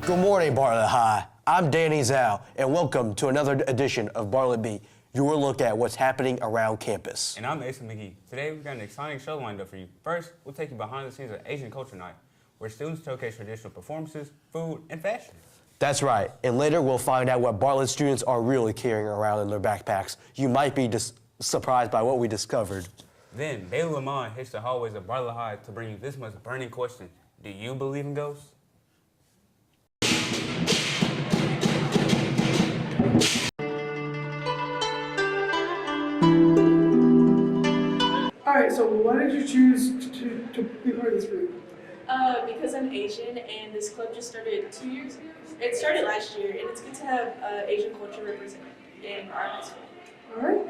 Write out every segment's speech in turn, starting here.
Good morning, Bartlett High. I'm Danny Zhao, and welcome to another edition of Bartlett Beat, your look at what's happening around campus. And I'm Mason McGee. Today we've got an exciting show lined up for you. First, we'll take you behind the scenes of Asian Culture Night, where students showcase traditional performances, food, and fashion. That's right, and later we'll find out what Bartlett students are really carrying around in their backpacks. You might be surprised by what we discovered. Then, Bailey Lamont hits the hallways of Bartlett High to bring you this most burning question. Do you believe in ghosts? Alright, so why did you choose to be part of this group? Because I'm Asian and this club just started 2 years ago. It started last year and it's good to have Asian culture represented in our high school. Alright.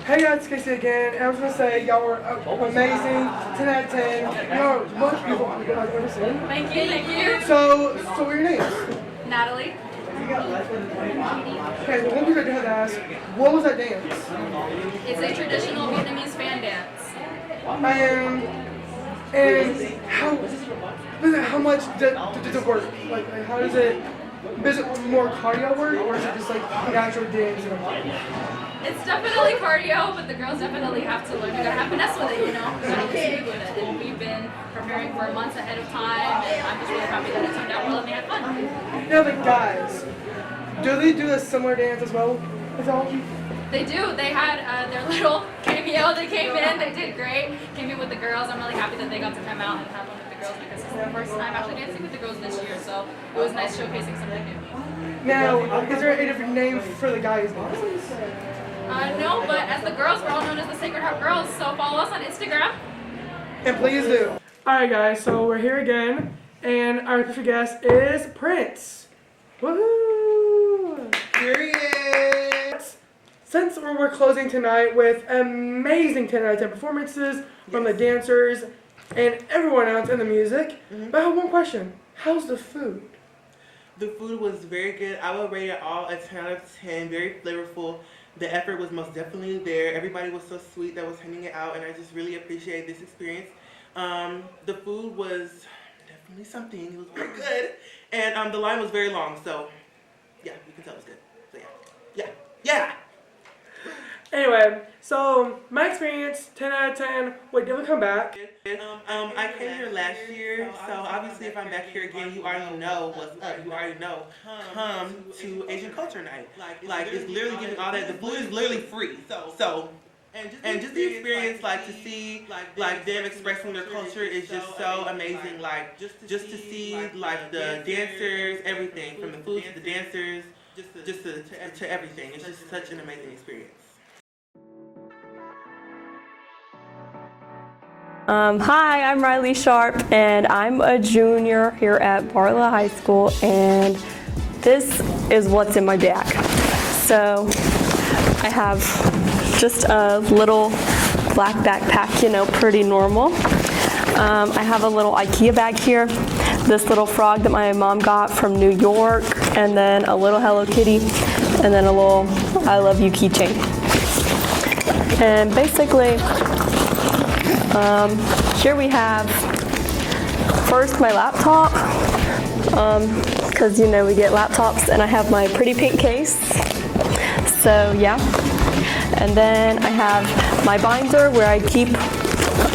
Hey guys, it's Casey again, and I was going to say y'all were amazing, 10 out of 10. Y'all are most beautiful people I've ever seen. Thank you. So what are your names? Natalie. Okay, the one thing I did have to ask, what was that dance? It's a traditional Vietnamese fan dance. And how much does it work? Like how does it, is it more cardio work, or is it just like natural dance? It's definitely cardio, but the girls definitely have to learn. You gotta have finesse with it, you know? You gotta be with it. And we've been preparing for months ahead of time, and I'm just really happy that it turned out well and we had fun. Now the guys, do they do a similar dance as well as all? They do. They had their little cameo. They came in. They did great. Came in with the girls. I'm really happy that they got to come out and have one with the girls because it's their first time actually dancing with the girls this year. So it was nice showcasing something new. Now, is there a different name for the guys' dances? No, but as the girls, we're all known as the Sacred Heart Girls. So follow us on Instagram. And please do. Alright guys, so we're here again, and our special guest is Prince. Woohoo! Period! Since we're closing tonight with amazing 10 out of 10 performances from the dancers and everyone else in the music, but I have one question. How's the food? The food was very good. I would rate it all a 10 out of 10, very flavorful. The effort was most definitely there. Everybody was so sweet that was handing it out, and I just really appreciate this experience. The food was definitely something. It was very good. And the line was very long, so yeah, you can tell it was good. So yeah. Anyway, so my experience, 10 out of 10, would definitely come back. I came here last year, so obviously if I'm back here again, you already know what's up. You already know. Come to Asian Culture Night. Like it's literally giving all that. The food is literally free. So and just the experience, like to see like them expressing their culture is just so amazing. Like just to see like the dancers, everything from the food to the dancers, just to everything. It's just such an amazing experience. Hi, I'm Riley Sharp, and I'm a junior here at Bartlett High School, and this is what's in my bag. So I have just a little black backpack, you know, pretty normal. I have a little IKEA bag here, this little frog that my mom got from New York, and then a little Hello Kitty. and then a little I love you keychain. And basically, here we have first my laptop, because you know we get laptops, and I have my pretty pink case. So yeah. And then I have my binder where I keep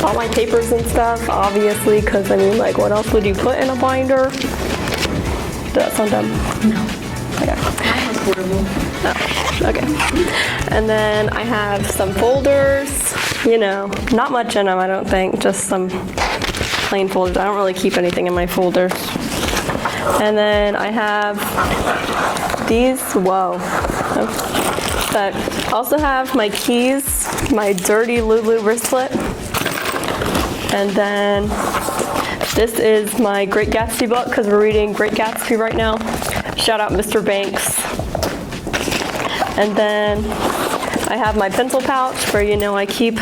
all my papers and stuff, obviously, because I mean, like, what else would you put in a binder? Did that sound dumb? No. Okay. Mine was portable. Oh, okay. And then I have some folders, you know, not much in them, I don't think, just some plain folders. I don't really keep anything in my folders. And then I have these, whoa. But I also have my keys, my dirty Lulu wristlet. And then this is my Great Gatsby book, because we're reading Great Gatsby right now. Shout out Mr. Banks. And then I have my pencil pouch where, you know, I keep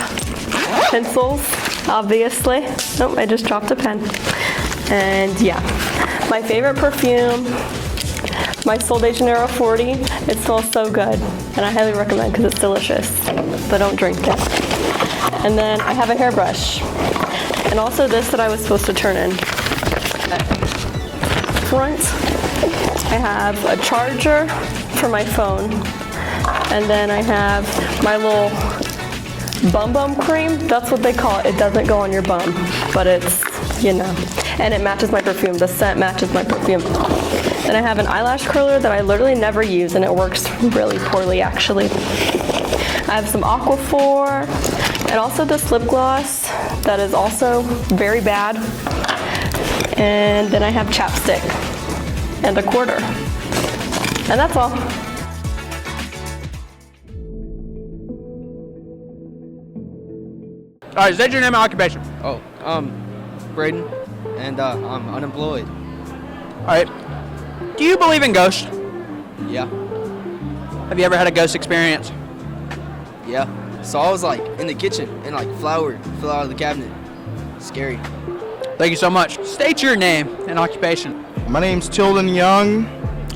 pencils, obviously. Oh, I just dropped a pen. And yeah, my favorite perfume, my Sol de Janeiro 40. It smells so good, and I highly recommend because it's delicious, but don't drink it. And then I have a hairbrush, and also this that I was supposed to turn in. Front, I have a charger for my phone, and then I have my little bum bum cream. That's what they call it. It doesn't go on your bum, but it's, you know, and it matches my perfume. The scent matches my perfume. Then I have an eyelash curler that I literally never use, and it works really poorly, actually. I have some Aquaphor, and also this lip gloss that is also very bad. And then I have chapstick and a quarter. And that's all. All right, state your name and occupation. Oh, Braden, and I'm unemployed. All right. Do you believe in ghosts? Yeah, Have you ever had a ghost experience? yeah. So I was like in the kitchen and like flour fell out of the cabinet. Scary. Thank you so much. State your name and occupation. My name's Tilden Young.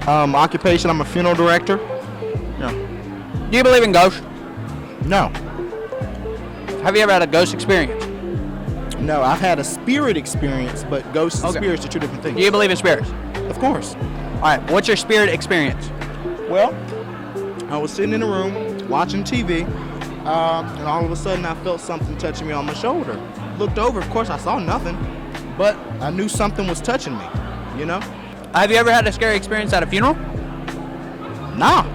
Occupation, I'm a funeral director. Yeah. Do you believe in ghosts? No. Have you ever had a ghost experience? No, I've had a spirit experience, but ghosts and Okay. spirits are two different things. Do you believe in spirits? Of course. All right, what's your spirit experience? Well, I was sitting in a room watching TV, and all of a sudden I felt something touching me on my shoulder. Looked over, of course I saw nothing, but I knew something was touching me, you know? Have you ever had a scary experience at a funeral? Nah.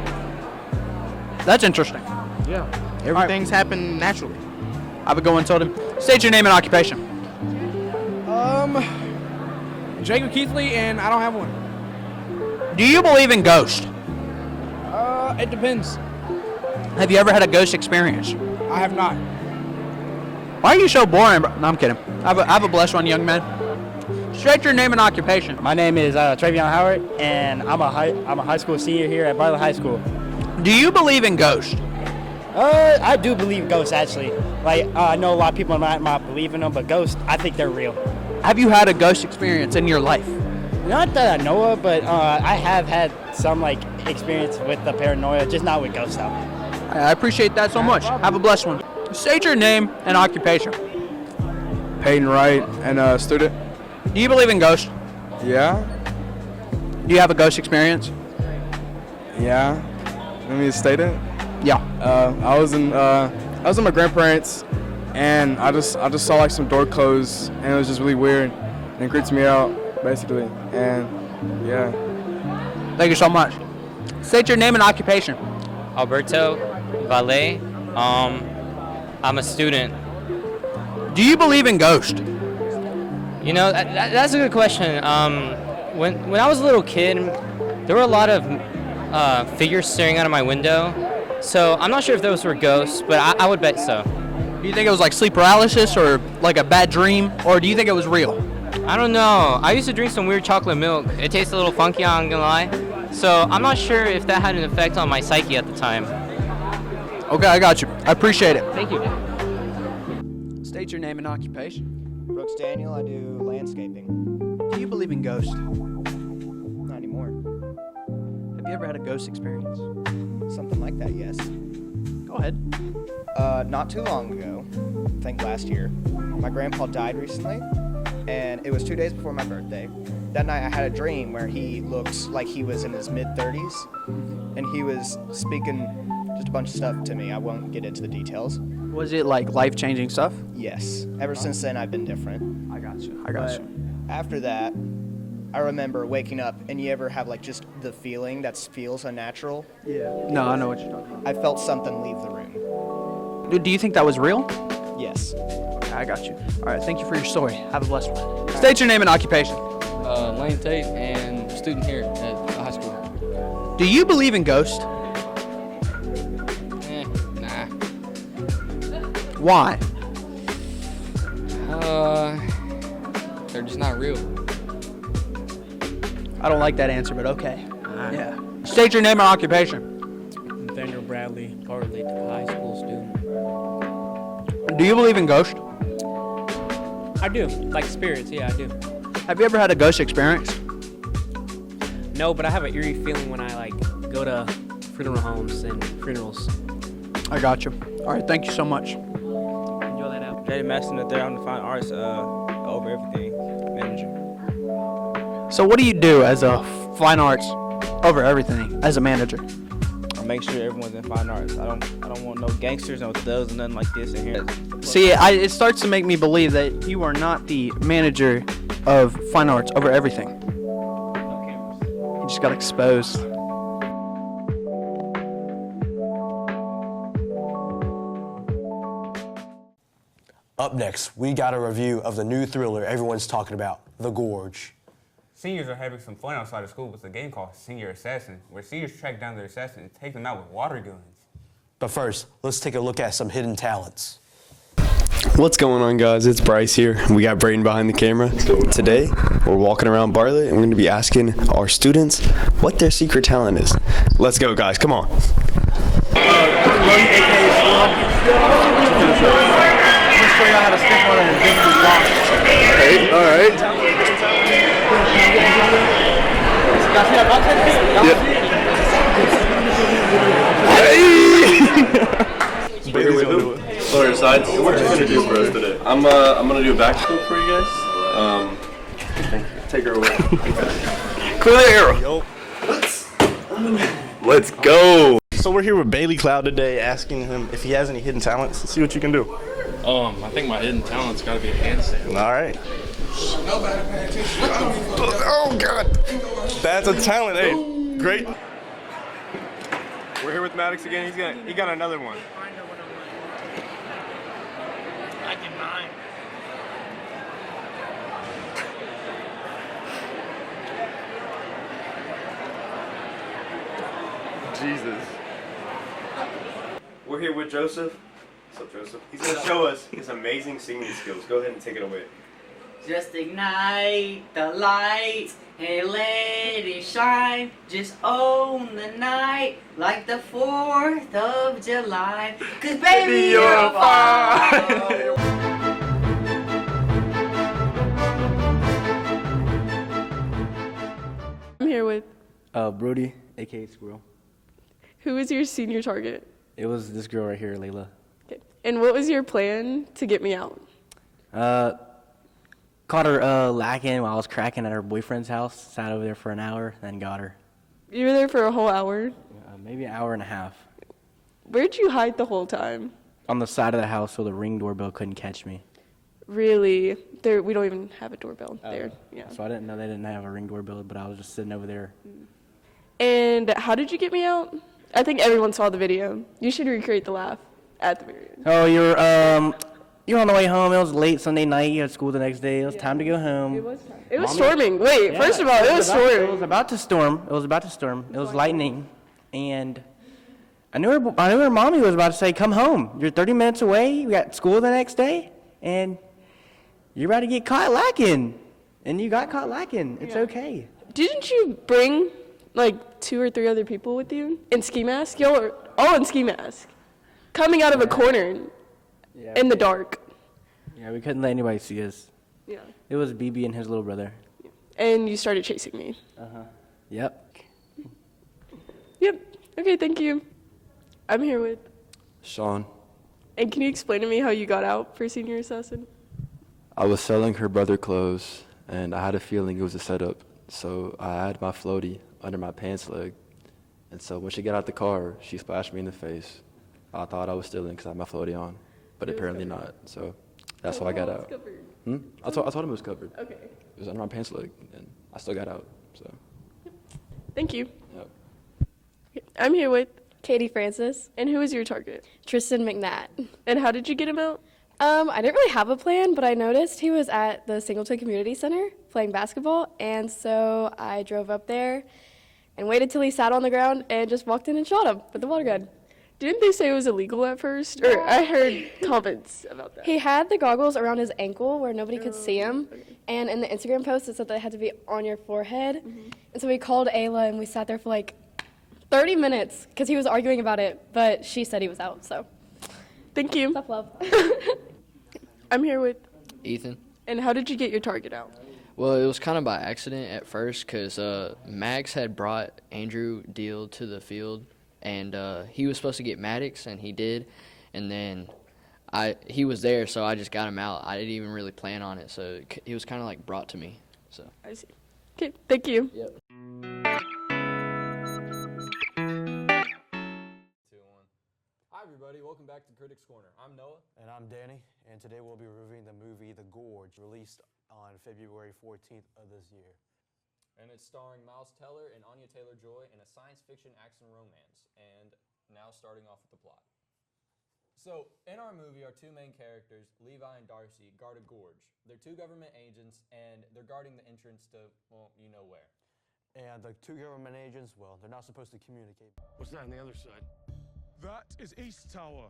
That's interesting. Yeah. Everything's happened naturally. Have a good one, Tilden. State your name and occupation. Jacob Keithley, and I don't have one. Do you believe in ghosts? It depends. Have you ever had a ghost experience? I have not. Why are you so boring, bro? No, I'm kidding. Have a blessed one, young man. State your name and occupation. My name is Travion Howard, and I'm a high school senior here at Bartlett High School. Do you believe in ghosts? I do believe ghosts, actually. Like, I know a lot of people might not believe in them, but ghosts, I think they're real. Have you had a ghost experience in your life? Not that I know of, but I have had some like experience with the paranoia, just not with ghosts though. I appreciate that so much. Have a blessed one. State your name and occupation. Peyton Wright, and a student. Do you believe in ghosts? Yeah, Do you have a ghost experience? yeah. Let me state it. Yeah. I was in my grandparents, and I just saw like some door closed, and it was just really weird, and it creeps me out basically. And yeah. Thank you so much. State your name and occupation. Alberto Valle. I'm a student. Do you believe in ghosts? You know, that's a good question. When I was a little kid, there were a lot of figures staring out of my window. So I'm not sure if those were ghosts, but I would bet so. Do you think it was like sleep paralysis or like a bad dream, or do you think it was real? I don't know. I used to drink some weird chocolate milk. It tastes a little funky, I'm gonna lie. So I'm not sure if that had an effect on my psyche at the time. Okay, I got you. I appreciate it. Thank you. State your name and occupation. Brooks Daniel, I do landscaping. Do you believe in ghosts? Not anymore. Have you ever had a ghost experience? Something like that, yes. Go ahead. Not too long ago, I think last year, my grandpa died recently, and it was 2 days before my birthday. That night I had a dream where he looked like he was in his mid-30s, and he was speaking just a bunch of stuff to me. I won't get into the details. Was it like life-changing stuff? Yes. Ever since then, I've been different. I got you. After that, I remember waking up, and you ever have like just the feeling that feels unnatural? Yeah. No, I know what you're talking about. I felt something leave the room. Do you think that was real? Yes. Okay, I got you. All right, thank you for your story. Have a blessed one. State your name and occupation. Lane Tate, and student here at the high school. Do you believe in ghosts? Nah. Why? They're just not real. I don't like that answer, but okay. Yeah. State your name and occupation. Nathaniel Bradley, Bartlett High School student. Do you believe in ghosts? I do. Like spirits, yeah, I do. Have you ever had a ghost experience? No, but I have an eerie feeling when I go to funeral homes and funerals. I got you. All right, thank you so much. Enjoy that out. Jay Maston, there on the fine arts over everything manager. So what do you do as a fine arts over everything as a manager? I make sure everyone's in fine arts. I don't want no gangsters, no thugs, and nothing like this in here. See, it starts to make me believe that you are not the manager of fine arts over everything. You just got exposed. Up next, we got a review of the new thriller everyone's talking about, The Gorge. Seniors are having some fun outside of school with a game called Senior Assassin, where seniors track down their assassin and take them out with water guns. But first, let's take a look at some hidden talents. What's going on, guys? It's Bryce here. We got Brayden behind the camera. Today, we're walking around Bartlett and we're going to be asking our students what their secret talent is. Let's go, guys. Come on. All right. Bailey's gonna do it. Lower sides. What you gonna do for us today? I'm gonna do a backflip for you guys. Take her away. Clear the arrow. Let's go. So we're here with Bailey Cloud today, asking him if he has any hidden talents. Let's see what you can do. I think my hidden talent's got to be a handstand. All right. Oh God, that's a talent. Hey, great. We're here with Maddox again. He got another one. I did mine. Jesus. We're here with Joseph. What's up, Joseph? He's gonna show us his amazing singing skills. Go ahead and take it away. Just ignite the lights and let it shine. Just own the night like the 4th of July. 'Cause baby, you're a fire. I'm here with. Brody, aka Squirrel. Who was your senior target? It was this girl right here, Layla. Okay. And what was your plan to get me out? Caught her lacking while I was cracking at her boyfriend's house. Sat over there for an hour, then got her. You were there for a whole hour? Maybe an hour and a half. Where'd you hide the whole time? On the side of the house so the Ring doorbell couldn't catch me. Really? There, we don't even have a doorbell there. Yeah. So I didn't know they didn't have a Ring doorbell, but I was just sitting over there. And how did you get me out? I think everyone saw the video. You should recreate the laugh at the very end. Oh, you're on the way home. It was late Sunday night. You had school the next day. It was time to go home. It was time. It was storming. Wait, first of all, it was storming. It was about to storm. It was lightning, and I knew her mommy was about to say, "Come home. You're 30 minutes away. You got school the next day, and you're about to get caught lacking." And you got caught lacking. It's okay. Didn't you bring like 2 or 3 other people with you in ski mask? Y'all were all in ski mask, coming out of a corner in the dark. Yeah, we couldn't let anybody see us. Yeah. It was BB and his little brother. And you started chasing me. Yep. Yep. Okay, thank you. I'm here with. Sean, And can you explain to me how you got out for senior assassin? I was selling her brother clothes, and I had a feeling it was a setup. So I had my floaty under my pants leg. And so when she got out the car, she splashed me in the face. I thought I was stealing because I had my floaty on, but apparently not. So that's why I got out. I told him it was covered. Okay. It was under my pants leg, and I still got out. So. Thank you. Yep. Okay, I'm here with. Katie Francis. And who is your target? Tristan McNatt. And how did you get him out? I didn't really have a plan, but I noticed he was at the Singleton Community Center playing basketball, and so I drove up there and waited till he sat on the ground and just walked in and shot him with the water gun. Didn't they say it was illegal at first? Or I heard comments about that. He had the goggles around his ankle where nobody could see him, and in the Instagram post it said that it had to be on your forehead. And so we called Ayla and we sat there for like 30 minutes because he was arguing about it, but she said he was out, so. Thank you. Tough love. I'm here with. Ethan. And how did you get your target out? Well, it was kind of by accident at first because Max had brought Andrew Deal to the field, and he was supposed to get Maddox, and he did. And then he was there, so I just got him out. I didn't even really plan on it, so he was kind of like brought to me. So. I see. Okay, thank you. Yep. Hi everybody, welcome back to Critics Corner. I'm Noah. And I'm Danny, and today we'll be reviewing the movie The Gorge, released on February 14th of this year. And it's starring Miles Teller and Anya Taylor-Joy in a science fiction action romance. And now starting off with the plot. So, in our movie, our two main characters, Levi and Darcy, guard a gorge. They're two government agents, and they're guarding the entrance to, well, you know where. And the two government agents, well, they're not supposed to communicate. What's that on the other side? That is East Tower.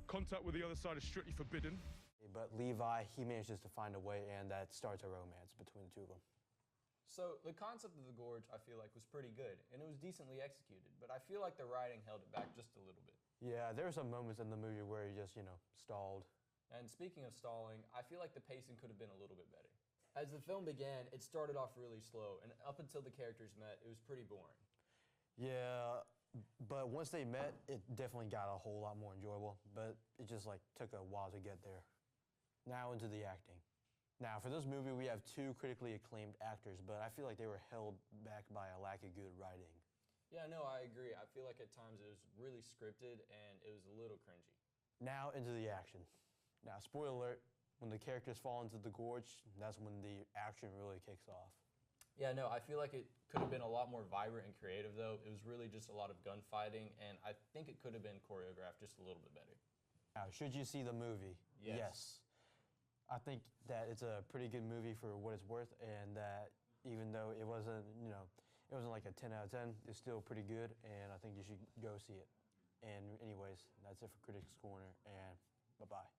Contact with the other side is strictly forbidden. But Levi, he manages to find a way, and that starts a romance between the two of them. So, the concept of the gorge, I feel like, was pretty good, and it was decently executed, but I feel like the writing held it back just a little bit. Yeah, there were some moments in the movie where he just, stalled. And speaking of stalling, I feel like the pacing could have been a little bit better. As the film began, it started off really slow, and up until the characters met, it was pretty boring. Yeah, but once they met, it definitely got a whole lot more enjoyable, but it just took a while to get there. Now into the acting. Now, for this movie, we have two critically acclaimed actors, but I feel like they were held back by a lack of good writing. Yeah, no, I agree. I feel like at times it was really scripted and it was a little cringy. Now into the action. Now, spoiler alert, when the characters fall into the gorge, that's when the action really kicks off. Yeah, no, I feel like it could have been a lot more vibrant and creative, though. It was really just a lot of gunfighting, and I think it could have been choreographed just a little bit better. Now, should you see the movie? Yes. I think that it's a pretty good movie for what it's worth, and that even though it wasn't, it wasn't like a 10 out of 10, it's still pretty good, and I think you should go see it. And anyways, that's it for Critics Corner, and bye-bye.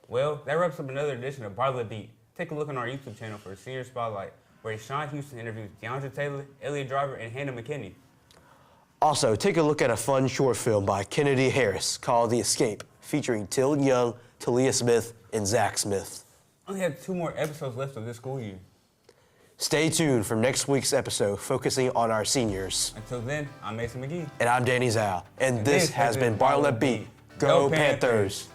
Well, that wraps up another edition of Bartlett Beat. Take a look on our YouTube channel for a senior spotlight, where Sean Houston interviews DeAndre Taylor, Elliot Driver, and Hannah McKinney. Also, take a look at a fun short film by Kennedy Harris called The Escape, featuring Tilden Young, Talia Smith, and Zach Smith. I only have 2 more episodes left of this school year. Stay tuned for next week's episode, focusing on our seniors. Until then, I'm Mason McGee. And I'm Danny Zhao. And this has been Bartlett Beat. Go Panthers!